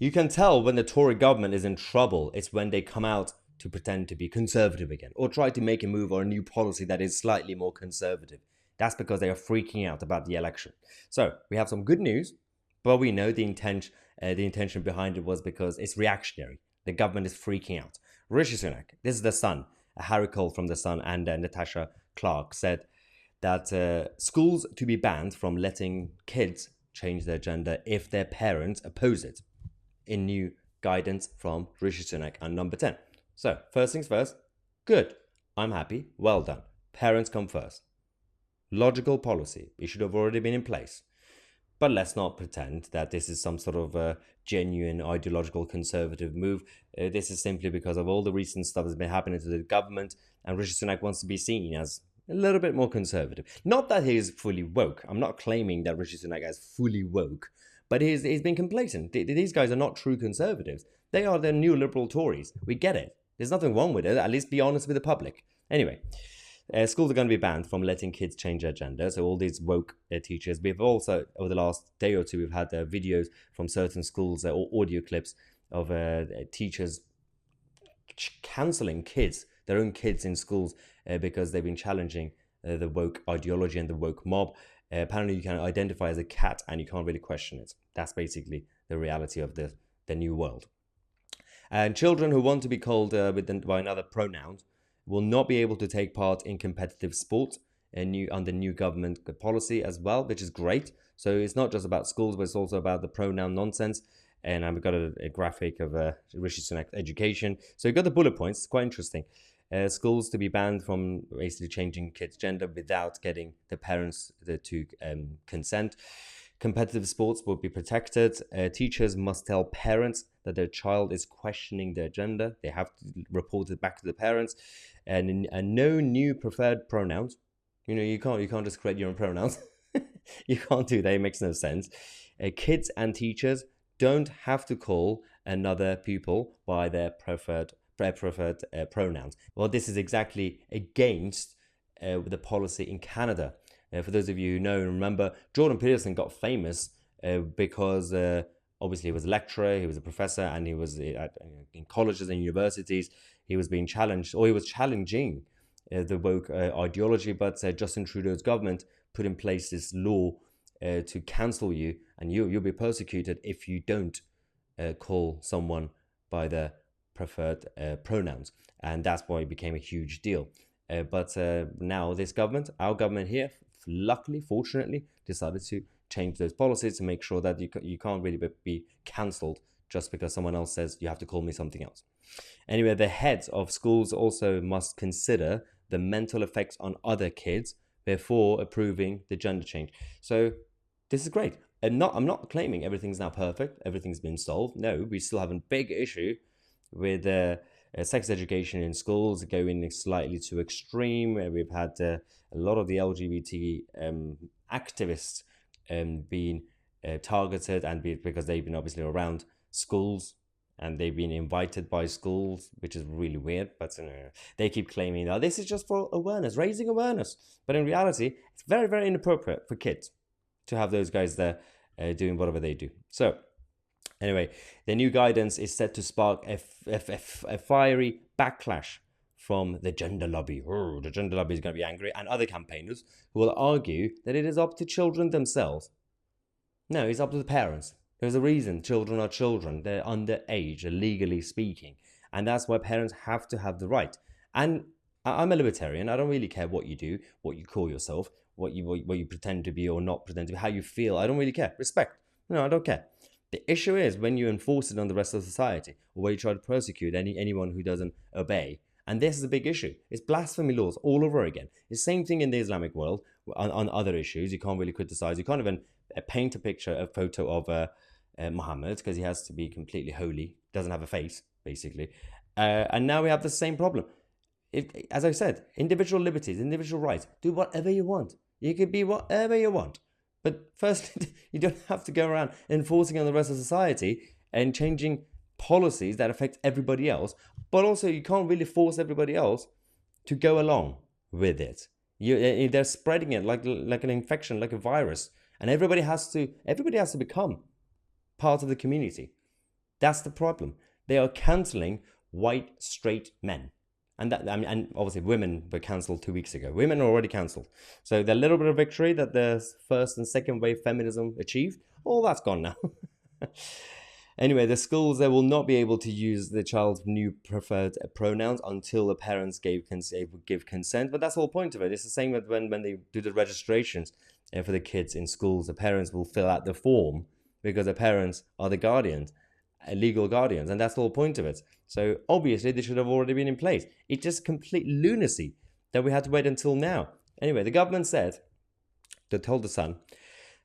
You can tell when the Tory government is in trouble. It's when they come out to pretend to be conservative again or try to make a move or a new policy that is slightly more conservative. That's because they are freaking out about the election. So we have some good news, but we know the intention behind it was because it's reactionary. The government is freaking out. Rishi Sunak, this is the Sun, Harry Cole from the Sun, and Natasha Clark said that schools to be banned from letting kids change their gender if their parents oppose it, in new guidance from Rishi Sunak and Number 10. So, first things first, good. I'm happy. Well done. Parents come first. Logical policy. It should have already been in place. But let's not pretend that this is some sort of a genuine ideological conservative move. This is simply because of all the recent stuff that's been happening to the government, and Rishi Sunak wants to be seen as a little bit more conservative. Not that he is fully woke. I'm not claiming that Rishi Sunak is fully woke, but he's been complacent. These guys are not true conservatives. They are the new liberal Tories. We get it. There's nothing wrong with it. At least be honest with the public. Anyway, schools are going to be banned from letting kids change their gender. So all these woke teachers. We've also, over the last day or two, we've had videos from certain schools or audio clips of teachers cancelling kids, their own kids in schools because they've been challenging the woke ideology and the woke mob. Apparently you can identify as a cat and you can't really question it. That's basically the reality of the new world. And children who want to be called by another pronoun will not be able to take part in competitive sport under new government policy as well, which is great. So it's not just about schools, but it's also about the pronoun nonsense. And I've got a graphic of Rishi Sunak education. So you've got the bullet points. It's quite interesting. Schools to be banned from basically changing kids' gender without getting the parents to consent. Competitive sports will be protected. Teachers must tell parents that their child is questioning their gender. They have to report it back to the parents. And no new preferred pronouns. You know, you can't just create your own pronouns. You can't do that. It makes no sense. Kids and teachers don't have to call another pupil by their preferred pronouns. Well, this is exactly against the policy in Canada. For those of you who know and remember, Jordan Peterson got famous because obviously he was a lecturer, he was a professor, and he was in colleges and universities. He was being challenged, or he was challenging the woke ideology, but Justin Trudeau's government put in place this law to cancel you, and you'll be persecuted if you don't call someone by their preferred pronouns. And that's why it became a huge deal. But now this government, our government here, luckily, fortunately, decided to change those policies to make sure that you can't really be cancelled just because someone else says you have to call me something else. Anyway, the heads of schools also must consider the mental effects on other kids before approving the gender change. So this is great. I'm not claiming everything's now perfect, everything's been solved. No, we still have a big issue with sex education in schools going slightly too extreme. We've had a lot of the LGBT activists being targeted, and because they've been obviously around schools and they've been invited by schools, which is really weird. But they keep claiming that this is just for awareness, raising awareness. But in reality, it's very, very inappropriate for kids to have those guys there doing whatever they do. So anyway, the new guidance is set to spark a fiery backlash from the gender lobby. The gender lobby is going to be angry, and other campaigners who will argue that it is up to children themselves. No, it's up to the parents. There's a reason children are children. They're underage, legally speaking. And that's why parents have to have the right. And I'm a libertarian. I don't really care what you do, what you call yourself, what you pretend to be or not pretend to be, how you feel. I don't really care. Respect. No, I don't care. The issue is when you enforce it on the rest of society, or where you try to persecute anyone who doesn't obey. And this is a big issue. It's blasphemy laws all over again. It's the same thing in the Islamic world on other issues. You can't really criticize. You can't even paint a photo of Muhammad because he has to be completely holy. Doesn't have a face, basically. And now we have the same problem. As I said, individual liberties, individual rights. Do whatever you want. You could be whatever you want. But first, you don't have to go around enforcing on the rest of society and changing policies that affect everybody else. But also, you can't really force everybody else to go along with it. They're spreading it like an infection, like a virus, and everybody has to become part of the community. That's the problem. They are cancelling white straight men. And that, I mean, and obviously women were cancelled 2 weeks ago. Women are already cancelled. So the little bit of victory that the first and second wave feminism achieved, all that's gone now. Anyway, the schools, they will not be able to use the child's new preferred pronouns until the parents give consent. But that's the whole point of it. It's the same with when they do the registrations for the kids in schools. The parents will fill out the form because the parents are the guardians, legal guardians, and that's the whole point of it. So obviously they should have already been in place. It's just complete lunacy that we had to wait until now. Anyway, the government said, they told the Sun,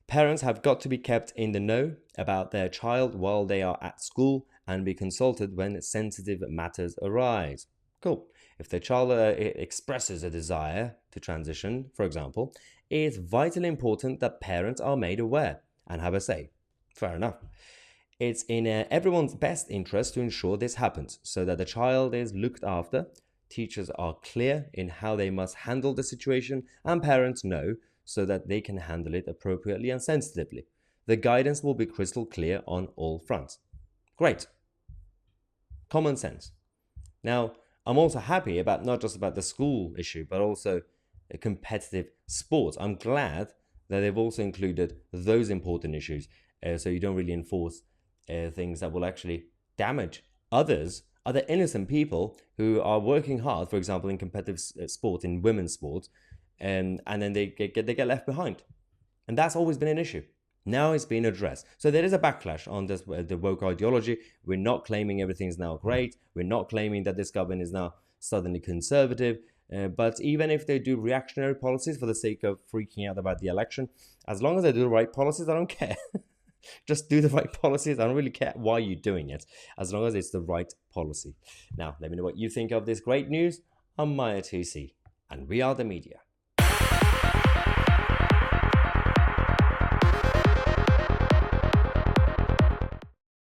parents have got to be kept in the know about their child while they are at school and be consulted when sensitive matters arise. Cool. If the child expresses a desire to transition, for example, it's vitally important that parents are made aware and have a say. Fair enough. It's in everyone's best interest to ensure this happens so that the child is looked after, teachers are clear in how they must handle the situation, and parents know so that they can handle it appropriately and sensitively. The guidance will be crystal clear on all fronts. Great. Common sense. Now, I'm also happy about not just about the school issue, but also competitive sports. I'm glad that they've also included those important issues, so you don't really enforce things that will actually damage others, other innocent people who are working hard, for example, in competitive sport, in women's sports, and then they get left behind. And that's always been an issue. Now it's been addressed. So there is a backlash on this, the woke ideology. We're not claiming everything's now great. We're not claiming that this government is now suddenly conservative. But even if they do reactionary policies for the sake of freaking out about the election, as long as they do the right policies, I don't care. Just do the right policies. I don't really care why you're doing it, as long as it's the right policy. Now, let me know what you think of this great news. I'm Mahyar Tousi, and we are the media.